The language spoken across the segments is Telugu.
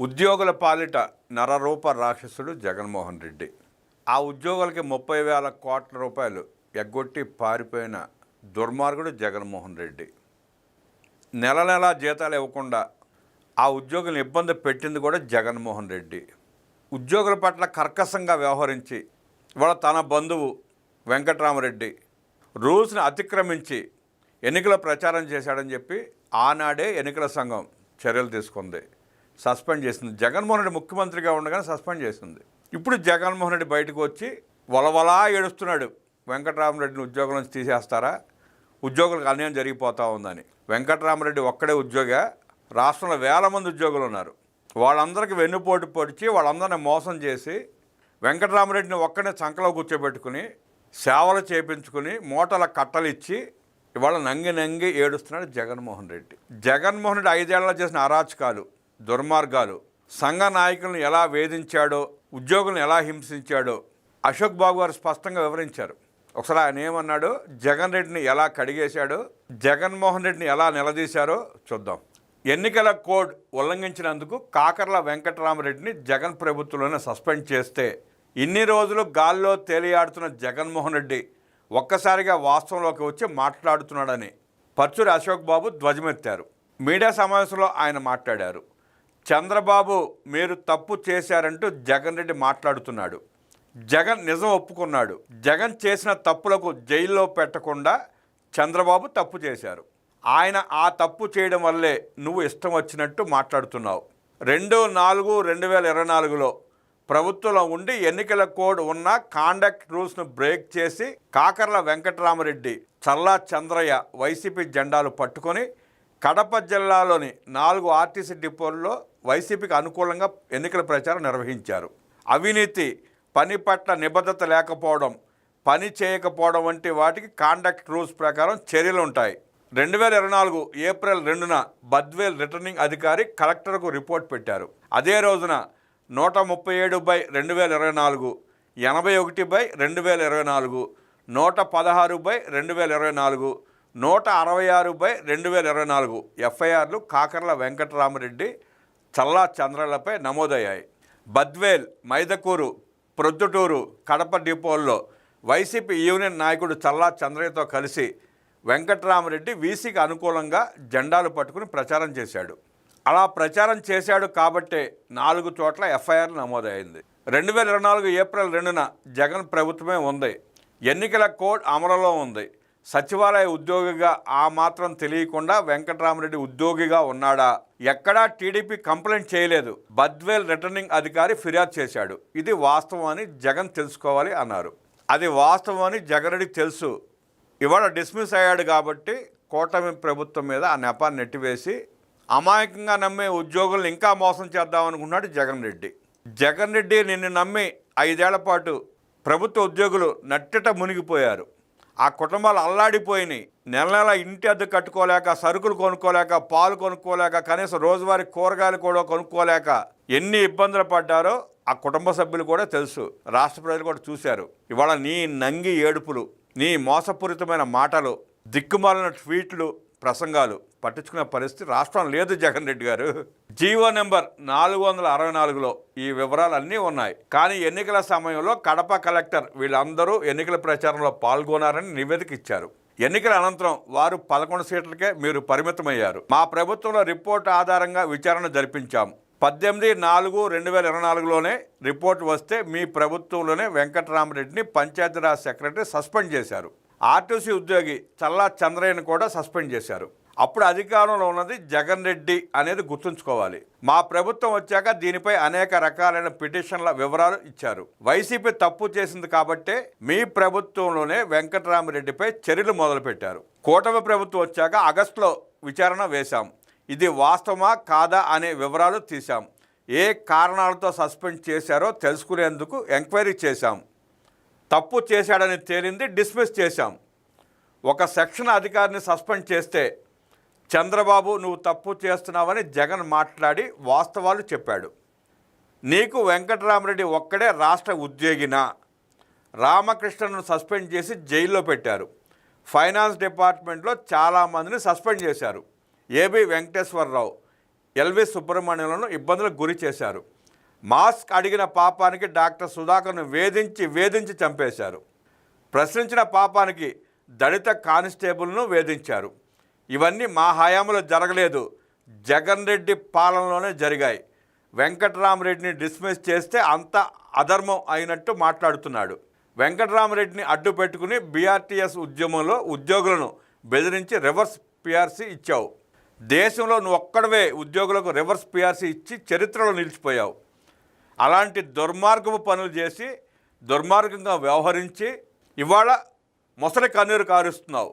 ఉద్యోగుల పాలిట నరరూప రాక్షసుడు జగన్మోహన్ రెడ్డి. ఆ ఉద్యోగులకి 30,000 కోట్ల రూపాయలు ఎగ్గొట్టి పారిపోయిన దుర్మార్గుడు జగన్మోహన్ రెడ్డి. నెల నెలా జీతాలు ఇవ్వకుండా ఆ ఉద్యోగులను ఇబ్బంది పెట్టింది కూడా జగన్మోహన్ రెడ్డి. ఉద్యోగుల పట్ల కర్కశంగా వ్యవహరించి ఇవాళ తన బంధువు వెంకట్రామరెడ్డి రూల్స్ని అతిక్రమించి ఎన్నికల ప్రచారం చేశాడని చెప్పి ఆనాడే ఎన్నికల సంఘం చర్యలు తీసుకుంది, సస్పెండ్ చేసింది. జగన్మోహన్ రెడ్డి ముఖ్యమంత్రిగా ఉండగానే సస్పెండ్ చేసింది. ఇప్పుడు జగన్మోహన్ రెడ్డి బయటకు వచ్చి వలవలా ఏడుస్తున్నాడు, వెంకట్రామరెడ్డిని ఉద్యోగం నుంచి తీసేస్తారా, ఉద్యోగులకు అన్యాయం జరిగిపోతూ ఉందని. వెంకట్రామరెడ్డి ఒక్కడే ఉద్యోగా, రాష్ట్రంలో వేల మంది ఉద్యోగులు ఉన్నారు. వాళ్ళందరికీ వెన్నుపోటు పొడిచి వాళ్ళందరినీ మోసం చేసి వెంకట్రామరెడ్డిని ఒక్కడే చంకలో కూర్చోబెట్టుకుని సేవలు చేపించుకుని మూటల కట్టలు ఇచ్చి ఇవాళ నంగి ఏడుస్తున్నాడు జగన్మోహన్ రెడ్డి. జగన్మోహన్ రెడ్డి 5 ఏళ్లలో చేసిన అరాచకాలు, దుర్మార్గాలు, సంఘ నాయకులను ఎలా వేధించాడో, ఉద్యోగులను ఎలా హింసించాడో అశోక్ బాబు గారు స్పష్టంగా వివరించారు. ఒకసారి ఆయన ఏమన్నాడో, జగన్ రెడ్డిని ఎలా కడిగేశాడో, జగన్మోహన్ రెడ్డిని ఎలా నిలదీశారో చూద్దాం. ఎన్నికల కోడ్ ఉల్లంఘించినందుకు కాకర్ల వెంకట్రామరెడ్డిని జగన్ ప్రభుత్వంలోనే సస్పెండ్ చేస్తే ఇన్ని రోజులు గాల్లో తేలియాడుతున్న జగన్మోహన్ రెడ్డి ఒక్కసారిగా వాస్తవంలోకి వచ్చి మాట్లాడుతున్నాడని పర్చూరి అశోక్ బాబు ధ్వజమెత్తారు. మీడియా సమావేశంలో ఆయన మాట్లాడారు. చంద్రబాబు మీరు తప్పు చేశారంటూ జగన్ రెడ్డి మాట్లాడుతున్నాడు. జగన్ నిజం ఒప్పుకున్నాడు. జగన్ చేసిన తప్పులకు జైల్లో పెట్టకుండా చంద్రబాబు తప్పు చేశారు. ఆయన ఆ తప్పు చేయడం వల్లే నువ్వు ఇష్టం వచ్చినట్టు మాట్లాడుతున్నావు. 2/4/2024లో ప్రభుత్వంలో ఉండి ఎన్నికల కోడ్ ఉన్న కాండక్ట్ రూల్స్ను బ్రేక్ చేసి కాకర్ల వెంకట్రామరెడ్డి, చల్లా చంద్రయ్య వైసీపీ జెండాలు పట్టుకొని కడప జిల్లాలోని 4 ఆర్టీసీ డిపోల్లో వైసీపీకి అనుకూలంగా ఎన్నికల ప్రచారం నిర్వహించారు. అవినీతి, పని పట్ల నిబద్ధత లేకపోవడం, పని చేయకపోవడం వంటి వాటికి కాండక్ట్ రూల్స్ ప్రకారం చర్యలు ఉంటాయి. 2024 ఏప్రిల్ 2న బద్వేల్ రిటర్నింగ్ అధికారి కలెక్టర్కు రిపోర్ట్ పెట్టారు. అదే రోజున 137/2024, 81/2024, 116/2024, 166/2024 ఎఫ్ఐఆర్లు కాకర్ల వెంకట్రామరెడ్డి, చల్లా చంద్రలపై నమోదయ్యాయి. బద్వేల్, మైదకూరు, ప్రొద్దుటూరు, కడప డిపోల్లో వైసీపీ యూనియన్ నాయకుడు చల్లా చంద్రయ్యతో కలిసి వెంకట్రామరెడ్డి వీసీకి అనుకూలంగా జెండాలు పట్టుకుని ప్రచారం చేశాడు. అలా ప్రచారం చేశాడు కాబట్టే 4 చోట్ల ఎఫ్ఐఆర్ నమోదైంది. 2024 ఏప్రిల్ 2న జగన్ ప్రభుత్వమే ఉంది. ఎన్నికల కోడ్ అమలులో ఉంది. సచివాలయ ఉద్యోగిగా ఆ మాత్రం తెలియకుండా వెంకట్రామరెడ్డి ఉద్యోగిగా ఉన్నాడా? ఎక్కడా టీడీపీ కంప్లైంట్ చేయలేదు. బద్వేల్ రిటర్నింగ్ అధికారి ఫిర్యాదు చేశాడు. ఇది వాస్తవం అని జగన్ తెలుసుకోవాలి అన్నారు. అది వాస్తవం అని జగన్ రెడ్డికి తెలుసు. ఇవాళ డిస్మిస్ అయ్యాడు కాబట్టి కూటమి ప్రభుత్వం మీద ఆ నెపాన్ని నెట్టివేసి అమాయకంగా నమ్మే ఉద్యోగులను ఇంకా మోసం చేద్దామనుకున్నాడు జగన్ రెడ్డి. జగన్ రెడ్డి నిన్ను నమ్మి 5 ఏళ్ల పాటు ప్రభుత్వ ఉద్యోగులు నట్టట మునిగిపోయారు. ఆ కుటుంబాలు అల్లాడిపోయినాయి. నెల నెల ఇంటి అద్దె కట్టుకోలేక, సరుకులు కొనుక్కోలేక, పాలు కొనుక్కోలేక, కనీసం రోజువారీ కూరగాయలు కూడా కొనుక్కోలేక ఎన్ని ఇబ్బందులు పడ్డారో ఆ కుటుంబ సభ్యులు కూడా తెలుసు. రాష్ట్ర ప్రజలు కూడా చూశారు. ఇవాళ నీ నంగి ఏడుపులు, నీ మోసపూరితమైన మాటలు, దిక్కుమాలిన ట్వీట్లు, ప్రసంగాలు పట్టించుకునే పరిస్థితి రాష్ట్రం లేదు జగన్ రెడ్డి గారు. జీవో నెంబర్ 464లో ఈ వివరాలన్నీ ఉన్నాయి. కానీ ఎన్నికల సమయంలో కడప కలెక్టర్ వీళ్ళందరూ ఎన్నికల ప్రచారంలో పాల్గొన్నారని నివేదిక ఇచ్చారు. ఎన్నికల అనంతరం వారు 11 సీట్లకే మీరు పరిమితమయ్యారు. మా ప్రభుత్వంలో రిపోర్టు ఆధారంగా విచారణ జరిపించాం. 18/4/2024లోనే రిపోర్ట్ వస్తే మీ ప్రభుత్వంలోనే వెంకట్రామరెడ్డిని పంచాయతీరాజ్ సెక్రటరీ సస్పెండ్ చేశారు. ఆర్టీసీ ఉద్యోగి చల్లా చంద్రయ్యను కూడా సస్పెండ్ చేశారు. అప్పుడు అధికారంలో ఉన్నది జగన్ రెడ్డి అనేది గుర్తుంచుకోవాలి. మా ప్రభుత్వం వచ్చాక దీనిపై అనేక రకాలైన పిటిషన్ల వివరాలు ఇచ్చారు. వైసీపీ తప్పు చేసింది కాబట్టే మీ ప్రభుత్వంలోనే వెంకట్రామరెడ్డిపై చర్యలు మొదలుపెట్టారు. కూటమి ప్రభుత్వం వచ్చాక ఆగస్టులో విచారణ వేశాం. ఇది వాస్తవమా కాదా అనే వివరాలు తీశాం. ఏ కారణాలతో సస్పెండ్ చేశారో తెలుసుకునేందుకు ఎంక్వైరీ చేశాం. తప్పు చేశాడని తేలింది, డిస్మిస్ చేశాం. ఒక సెక్షన్ అధికారిని సస్పెండ్ చేస్తే చంద్రబాబు నువ్వు తప్పు చేస్తున్నావని జగన్ మాట్లాడి వాస్తవాలు చెప్పాడు. నీకు వెంకట్రామరెడ్డి ఒక్కడే రాష్ట్ర ఉద్యోగినా? రామకృష్ణను సస్పెండ్ చేసి జైల్లో పెట్టారు. ఫైనాన్స్ డిపార్ట్మెంట్లో చాలామందిని సస్పెండ్ చేశారు. ఏబి వెంకటేశ్వరరావు, ఎల్వి సుబ్రహ్మణ్యంలను ఇబ్బందులకు గురి చేశారు. మాస్క్ అడిగిన పాపానికి డాక్టర్ సుధాకర్ను వేధించి చంపేశారు. ప్రశ్నించిన పాపానికి దళిత కానిస్టేబుల్ను వేధించారు. ఇవన్నీ మా హయాంలో జరగలేదు, జగన్ రెడ్డి పాలనలోనే జరిగాయి. వెంకట్రామరెడ్డిని డిస్మిస్ చేస్తే అంత అధర్మం అయినట్టు మాట్లాడుతున్నాడు. వెంకట్రామరెడ్డిని అడ్డు పెట్టుకుని బీఆర్టీఎస్ ఉద్యమంలో ఉద్యోగులను బెదిరించి రివర్స్ పిఆర్సీ ఇచ్చావు. దేశంలో నువ్వు ఒక్కడవే ఉద్యోగులకు రివర్స్ పిఆర్సీ ఇచ్చి చరిత్రలో నిలిచిపోయావు. అలాంటి దుర్మార్గపు పనులు చేసి దుర్మార్గంగా వ్యవహరించి ఇవాళ మొసలి కన్నీరు కారుస్తున్నావు.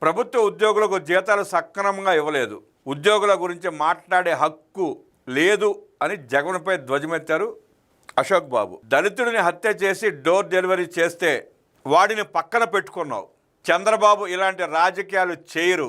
ప్రభుత్వ ఉద్యోగులకు జీతాలు సక్రమంగా ఇవ్వలేదు, ఉద్యోగుల గురించి మాట్లాడే హక్కు లేదు అని జగన్పై ధ్వజమెత్తారు అశోక్ బాబు. దళితుడిని హత్య చేసి డోర్ డెలివరీ చేస్తే వాడిని పక్కన పెట్టుకున్నావు. చంద్రబాబు ఇలాంటి రాజకీయాలు చేయరు.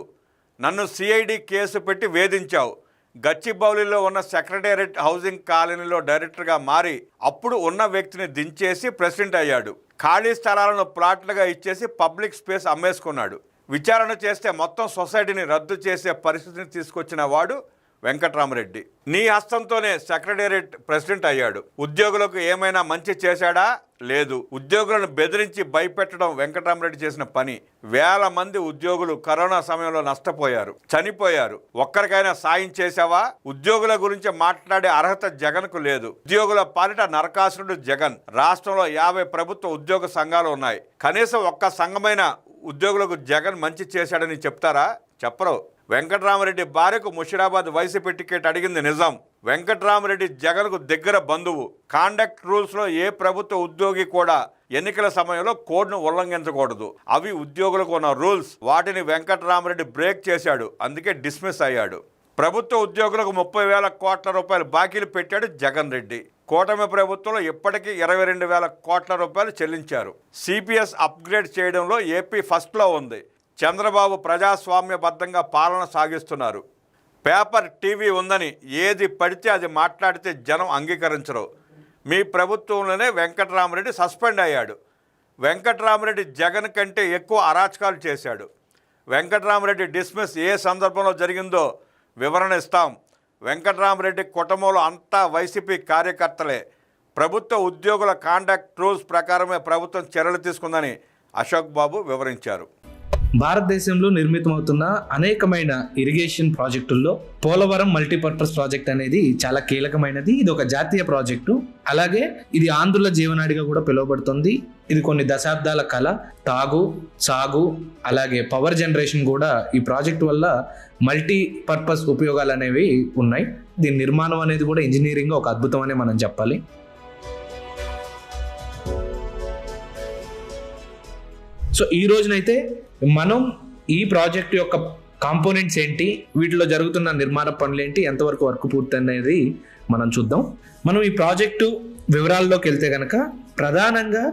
నన్ను సిఐడి కేసు పెట్టి వేధించావు. గచ్చిబౌలిలో ఉన్న సెక్రటేరియట్ హౌసింగ్ కాలనీలో డైరెక్టర్గా మారి అప్పుడు ఉన్న వ్యక్తిని దించేసి ప్రెసిడెంట్ అయ్యాడు. ఖాళీ స్థలాలను ప్లాట్లుగా ఇచ్చేసి పబ్లిక్ స్పేస్ అమ్మేసుకున్నాడు. విచారణ చేస్తే మొత్తం సొసైటీని రద్దు చేసే పరిస్థితిని తీసుకొచ్చిన వాడు వెంకట్రామరెడ్డి. నీ హస్తంతోనే సెక్రటేరియట్ ప్రెసిడెంట్ అయ్యాడు. ఉద్యోగులకు ఏమైనా మంచి చేశాడా? లేదు. ఉద్యోగులను బెదిరించి భయపెట్టడం వెంకట్రామరెడ్డి చేసిన పని. వేల మంది ఉద్యోగులు కరోనా సమయంలో నష్టపోయారు, చనిపోయారు. ఒక్కరికైనా సాయం చేశావా? ఉద్యోగుల గురించి మాట్లాడే అర్హత జగన్కు లేదు. ఉద్యోగుల పాలిట నరకాసురుడు జగన్. రాష్ట్రంలో 50 ప్రభుత్వ ఉద్యోగ సంఘాలు ఉన్నాయి. కనీసం ఒక్క సంఘమైన ఉద్యోగులకు జగన్ మంచి చేశాడని చెప్తారా? చెప్పరు. వెంకట్రామరెడ్డి భార్యకు ముషిరాబాద్ వైసీపీ టికెట్ అడిగింది నిజం. వెంకట్రామరెడ్డి జగన్కు దగ్గర బంధువు. కాండక్ట్ రూల్స్లో ఏ ప్రభుత్వ ఉద్యోగి కూడా ఎన్నికల సమయంలో కోడ్ను ఉల్లంఘించకూడదు. అవి ఉద్యోగులకు ఉన్న రూల్స్. వాటిని వెంకట్రామరెడ్డి బ్రేక్ చేశాడు. అందుకే డిస్మిస్ అయ్యాడు. ప్రభుత్వ ఉద్యోగులకు 30,000 కోట్ల రూపాయలు బాకీలు పెట్టాడు జగన్ రెడ్డి. కూటమి ప్రభుత్వంలో ఇప్పటికీ 22,000 కోట్ల రూపాయలు చెల్లించారు. సిపిఎస్ అప్గ్రేడ్ చేయడంలో ఏపీ ఫస్ట్లో ఉంది. చంద్రబాబు ప్రజాస్వామ్యబద్ధంగా పాలన సాగిస్తున్నారు. పేపర్, టీవీ ఉందని ఏది పడితే అది మాట్లాడితే జనం అంగీకరించరు. మీ ప్రభుత్వంలోనే వెంకట్రామరెడ్డి సస్పెండ్ అయ్యాడు. వెంకట్రామరెడ్డి జగన్ కంటే ఎక్కువ అరాచకాలు చేశాడు. వెంకట్రామరెడ్డి డిస్మిస్ ఏ సందర్భంలో జరిగిందో వివరణ ఇస్తాం. వెంకట్రామరెడ్డి కుటుంబంలో అంతా వైసీపీ కార్యకర్తలే. ప్రభుత్వ ఉద్యోగుల కాంట్రాక్ట్ రూల్స్ ప్రకారమే ప్రభుత్వం చర్యలు తీసుకుందని అశోక్ బాబు వివరించారు. భారతదేశంలో నిర్మితమవుతున్న అనేకమైన ఇరిగేషన్ ప్రాజెక్టుల్లో పోలవరం మల్టీపర్పస్ ప్రాజెక్ట్ అనేది చాలా కీలకమైనది. ఇది ఒక జాతీయ ప్రాజెక్టు. అలాగే ఇది ఆంధ్రుల జీవనాడిగా కూడా పిలువబడుతుంది. ఇది కొన్ని దశాబ్దాల కళ. తాగు, సాగు, అలాగే పవర్ జనరేషన్ కూడా ఈ ప్రాజెక్టు వల్ల మల్టీపర్పస్ ఉపయోగాలు అనేవి ఉన్నాయి. దీని నిర్మాణం అనేది కూడా ఇంజనీరింగ్ ఒక అద్భుతం అనే మనం చెప్పాలి. సో ఈ రోజునైతే మనం ఈ ప్రాజెక్ట్ యొక్క కాంపోనెంట్స్ ఏంటి, వీటిలో జరుగుతున్న నిర్మాణ పనులు ఏంటి, ఎంతవరకు వర్క్ పూర్తి అనేది మనం చూద్దాం. మనం ఈ ప్రాజెక్టు వివరాల్లోకి వెళ్తే కనుక ప్రధానంగా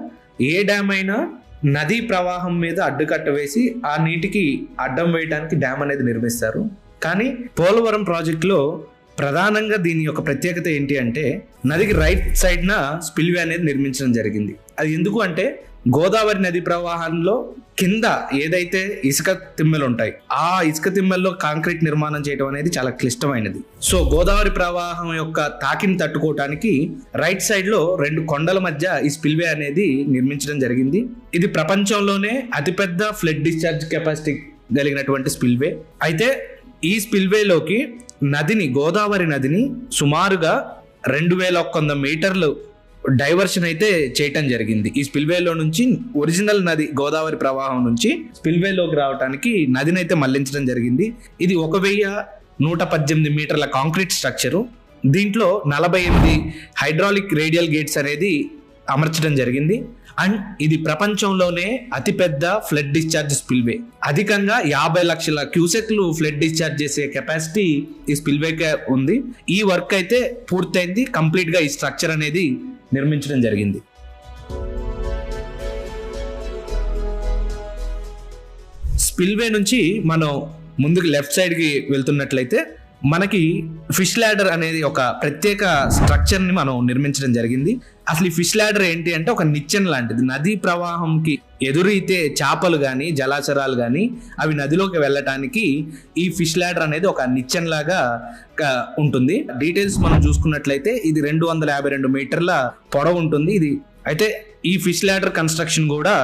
ఏ డ్యామ్ అయినా నదీ ప్రవాహం మీద అడ్డుకట్ట వేసి ఆ నీటికి అడ్డం వేయడానికి డ్యామ్ అనేది నిర్మిస్తారు. కానీ పోలవరం ప్రాజెక్టులో ప్రధానంగా దీని యొక్క ప్రత్యేకత ఏంటి అంటే నదికి రైట్ సైడ్న స్పిల్వే అనేది నిర్మించడం జరిగింది. అది ఎందుకు అంటే గోదావరి నది ప్రవాహంలో కింద ఏదైతే ఇసుక తిమ్మెలు ఉంటాయి, ఆ ఇసుక తిమ్మెల్లో కాంక్రీట్ నిర్మాణం చేయడం అనేది చాలా క్లిష్టమైనది. సో గోదావరి ప్రవాహం యొక్క తాకిని తట్టుకోవటానికి రైట్ సైడ్ లో 2 కొండల మధ్య ఈ స్పిల్వే అనేది నిర్మించడం జరిగింది. ఇది ప్రపంచంలోనే అతిపెద్ద ఫ్లడ్ డిశ్చార్జ్ కెపాసిటీ కలిగినటువంటి స్పిల్వే. అయితే ఈ స్పిల్వేలోకి గోదావరి నదిని సుమారుగా 2,100 మీటర్లు డైవర్షన్ అయితే చేయటం జరిగింది. ఈ స్పిల్వేలో నుంచి ఒరిజినల్ నది గోదావరి ప్రవాహం నుంచి స్పిల్వేలోకి రావడానికి నదిని అయితే మళ్లించడం జరిగింది. ఇది 1,118 మీటర్ల కాంక్రీట్ స్ట్రక్చరు. దీంట్లో 48 హైడ్రాలిక్ రేడియల్ గేట్స్ అనేది అమర్చడం జరిగింది. అండ్ ఇది ప్రపంచంలోనే అతిపెద్ద ఫ్లడ్ డిశ్చార్జ్ స్పిల్వే. అధికంగా 50 లక్షల క్యూసెక్లు ఫ్లడ్ డిశ్చార్జ్ చేసే కెపాసిటీ ఈ స్పిల్వేకే ఉంది. ఈ వర్క్ అయితే పూర్తయింది. కంప్లీట్ గా ఈ స్ట్రక్చర్ అనేది నిర్మించడం జరిగింది. స్పిల్వే నుంచి మనం ముందుకు లెఫ్ట్ సైడ్ కి వెళ్తున్నట్లయితే మనకి ఫిష్ ల్యాడర్ అనేది ఒక ప్రత్యేక స్ట్రక్చర్ ని మనం నిర్మించడం జరిగింది. అసలు ఈ ఫిష్ ల్యాడర్ ఏంటి అంటే ఒక నిచ్చెన లాంటిది. నదీ ప్రవాహంకి ఎదురైతే చేపలు కానీ జలాచరాలు కానీ అవి నదిలోకి వెళ్ళటానికి ఈ ఫిష్ ల్యాడర్ అనేది ఒక నిచ్చెన లాగా ఉంటుంది. డీటెయిల్స్ మనం చూసుకున్నట్లయితే ఇది 252 మీటర్ల పొడవు ఉంటుంది. ఇది అయితే ఈ ఫిష్ ల్యాడర్ కన్స్ట్రక్షన్ కూడా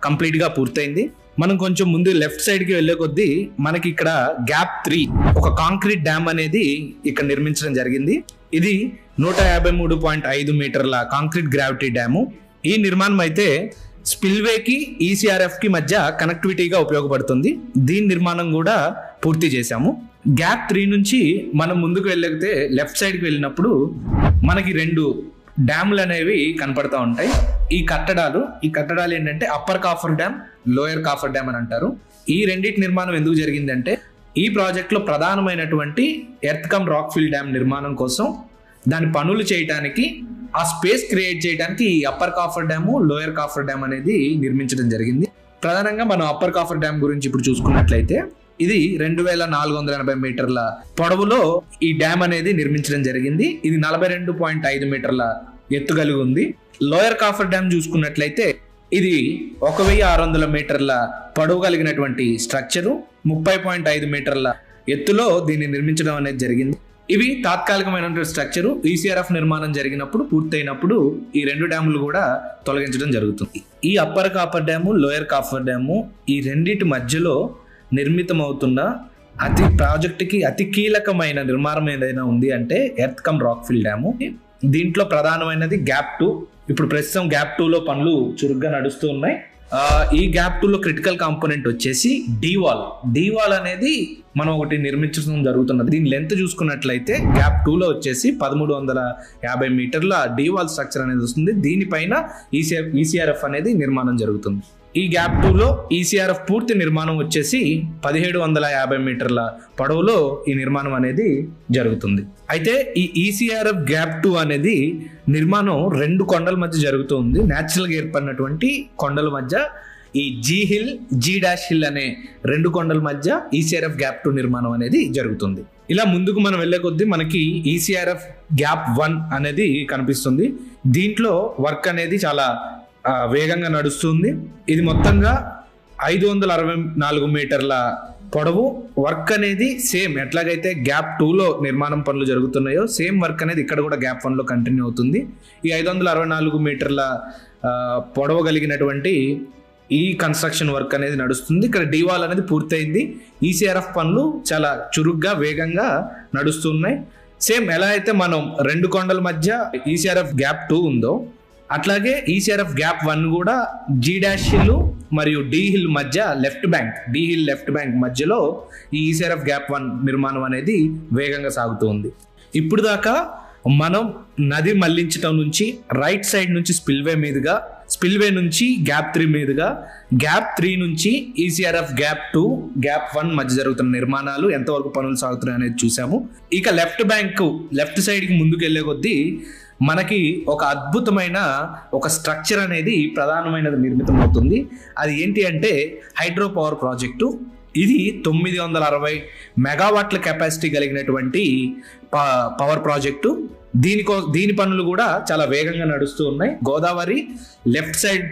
కంప్లీట్ గా పూర్తయింది. మనం కొంచెం ముందు లెఫ్ట్ సైడ్ కి వెళ్లే కొద్దీ మనకి ఇక్కడ గ్యాప్ 3 ఒక కాంక్రీట్ డ్యామ్ అనేది ఇక్కడ నిర్మించడం జరిగింది. ఇది 153.5 మీటర్ల కాంక్రీట్ గ్రావిటీ డ్యాము. ఈ నిర్మాణం అయితే స్పిల్వే కి ఈసీఆర్ఎఫ్ కి మధ్య కనెక్టివిటీగా ఉపయోగపడుతుంది. దీని నిర్మాణం కూడా పూర్తి చేశాము. గ్యాప్ 3 నుంచి మనం ముందుకు వెళ్ళితే లెఫ్ట్ సైడ్ కి వెళ్ళినప్పుడు మనకి 2 డ్యాములు అనేవి కనపడతా ఉంటాయి. ఈ కట్టడాలు ఏంటంటే upper coffer dam, lower coffer dam అని అంటారు. ఈ రెండింటి నిర్మాణం ఎందుకు జరిగిందంటే ఈ ప్రాజెక్ట్ లో ప్రధానమైనటువంటి earth cum rock fill dam నిర్మాణం కోసం దాని పనులు చేయడానికి, ఆ స్పేస్ క్రియేట్ చేయడానికి ఈ upper copper dam, lower coffer dam అనేది నిర్మించడం జరిగింది. ప్రధానంగా మనం అప్పర్ కాఫర్ డ్యామ్ గురించి ఇప్పుడు చూసుకున్నట్లయితే ఇది 2480 మీటర్ల పొడవులో ఈ డ్యామ్ అనేది నిర్మించడం జరిగింది. ఇది 42.5 మీటర్ల ఎత్తు కలిగి ఉంది. లోయర్ కాఫర్ డ్యామ్ చూసుకున్నట్లయితే ఇది 1600 మీటర్ల పొడవు కలిగినటువంటి స్ట్రక్చరు, 30.5 మీటర్ల ఎత్తులో దీన్ని నిర్మించడం అనేది జరిగింది. ఇవి తాత్కాలికమైన స్ట్రక్చరు. ఈసీఆర్ఎఫ్ నిర్మాణం జరిగినప్పుడు పూర్తయినప్పుడు ఈ 2 డ్యాములు కూడా తొలగించడం జరుగుతుంది. ఈ upper copper dam, lower copper dam ఈ రెండింటి మధ్యలో నిర్మితమవుతున్న ప్రాజెక్టుకి అతి కీలకమైన నిర్మాణం ఏదైనా ఉంది అంటే earth cum rock fill dam. దీంట్లో ప్రధానమైనది గ్యాప్ 2. ఇప్పుడు ప్రస్తుతం గ్యాప్ 2 లో పనులు చురుగ్గా నడుస్తూ ఉన్నాయి. ఈ గ్యాప్ 2 లో క్రిటికల్ కాంపోనెంట్ వచ్చేసి డీవాల్ అనేది మనం ఒకటి నిర్మించడం జరుగుతున్నది. దీని లెంత్ చూసుకున్నట్లయితే గ్యాప్ 2 లో వచ్చేసి 1350 మీటర్ల డీవాల్ స్ట్రక్చర్ అనేది వస్తుంది. దీనిపైన ఈసీఆర్ఎఫ్ అనేది నిర్మాణం జరుగుతుంది. ఈ గ్యాప్ 2 లో ఈసీఆర్ఎఫ్ పూర్తి నిర్మాణం వచ్చేసి 1750 మీటర్ల పొడవులో ఈ నిర్మాణం అనేది జరుగుతుంది. అయితే ఈ ఈసీఆర్ఎఫ్ గ్యాప్ 2 అనేది నిర్మాణం 2 కొండల మధ్య జరుగుతుంది. న్యాచురల్ గా ఏర్పడినటువంటి కొండల మధ్య ఈ జీ డాష్ హిల్ అనే 2 కొండల మధ్య ఈసీఆర్ఎఫ్ గ్యాప్ 2 నిర్మాణం అనేది జరుగుతుంది. ఇలా ముందుకు మనం వెళ్లే కొద్దీ మనకి ఈసీఆర్ఎఫ్ గ్యాప్ 1 అనేది కనిపిస్తుంది. దీంట్లో వర్క్ అనేది చాలా వేగంగా నడుస్తుంది. ఇది మొత్తంగా 564 మీటర్ల పొడవు. వర్క్ అనేది సేమ్ ఎట్లాగైతే గ్యాప్ 2 లో నిర్మాణం పనులు జరుగుతున్నాయో సేమ్ వర్క్ అనేది ఇక్కడ కూడా గ్యాప్ 1 లో కంటిన్యూ అవుతుంది. ఈ 564 మీటర్ల పొడవు కలిగినటువంటి ఈ కన్స్ట్రక్షన్ వర్క్ అనేది నడుస్తుంది. ఇక్కడ డీవాల్ అనేది పూర్తయింది. ఈసీఆర్ఎఫ్ పనులు చాలా చురుగ్గా వేగంగా నడుస్తున్నాయి. సేమ్ ఎలా అయితే మనం 2 కొండల మధ్య ఈసీఆర్ఎఫ్ గ్యాప్ 2 ఉందో అట్లాగే ఈసీఆర్ఎఫ్ గ్యాప్ 1 కూడా జీ డాష్ హిల్ మరియు డి హిల్ మధ్య లెఫ్ట్ బ్యాంక్ మధ్యలో ఈ ఈసీఆర్ఎఫ్ గ్యాప్ 1 నిర్మాణం అనేది వేగంగా సాగుతూ ఉంది. ఇప్పుడు దాకా మనం నది మళ్లించడం నుంచి రైట్ సైడ్ నుంచి స్పిల్వే నుంచి గ్యాప్ 3 మీదుగా గ్యాప్ 3 నుంచి ఈసీఆర్ఎఫ్ గ్యాప్ 2 గ్యాప్ 1 మధ్య జరుగుతున్న నిర్మాణాలు ఎంతవరకు పనులు సాగుతున్నాయి అనేది చూసాము. ఇక లెఫ్ట్ సైడ్ కి ముందుకు వెళ్లే కొద్దీ మనకి ఒక అద్భుతమైన ఒక స్ట్రక్చర్ అనేది ప్రధానమైనది నిర్మితం అవుతుంది. అది ఏంటి అంటే హైడ్రో పవర్ ప్రాజెక్టు. ఇది 960 మెగావాట్ల కెపాసిటీ కలిగినటువంటి పవర్ ప్రాజెక్టు. దీని పనులు కూడా చాలా వేగంగా నడుస్తూ ఉన్నాయి. గోదావరి లెఫ్ట్ సైడ్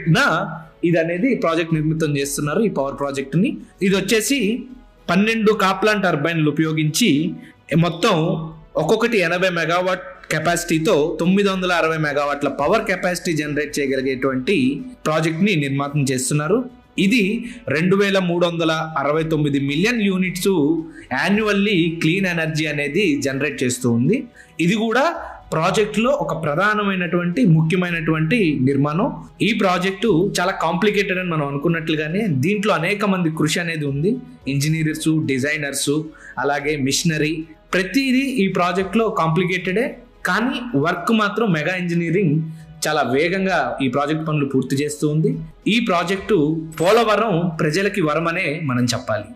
ఇది అనేది ప్రాజెక్ట్ నిర్మితం చేస్తున్నారు ఈ పవర్ ప్రాజెక్ట్ ని. ఇది వచ్చేసి 12 కాప్లాన్ టర్బైన్లు ఉపయోగించి మొత్తం ఒక్కొక్కటి 80 మెగావాట్ కెపాసిటీతో 960 మెగావాట్ల పవర్ కెపాసిటీ జనరేట్ చేయగలిగేటువంటి ప్రాజెక్ట్ ని నిర్మాణం చేస్తున్నారు. ఇది 2369 million units annually clean energy అనేది జనరేట్ చేస్తూ ఉంది. ఇది కూడా ప్రాజెక్టులో ఒక ప్రధానమైనటువంటి ముఖ్యమైనటువంటి నిర్మాణం. ఈ ప్రాజెక్టు చాలా కాంప్లికేటెడ్ అని మనం అనుకున్నట్లుగానే దీంట్లో అనేక మంది కృషి అనేది ఉంది. ఇంజనీర్స్, డిజైనర్స్, అలాగే మిషనరీ, ప్రతిదీ ఈ ప్రాజెక్ట్లో కాంప్లికేటెడే. కానీ వర్క్ మాత్రం మెగా ఇంజనీరింగ్ చాలా వేగంగా ఈ ప్రాజెక్ట్ పనులు పూర్తి చేస్తూ ఉంది. ఈ ప్రాజెక్టు పోలవరం ప్రజలకి వరమనే మనం చెప్పాలి.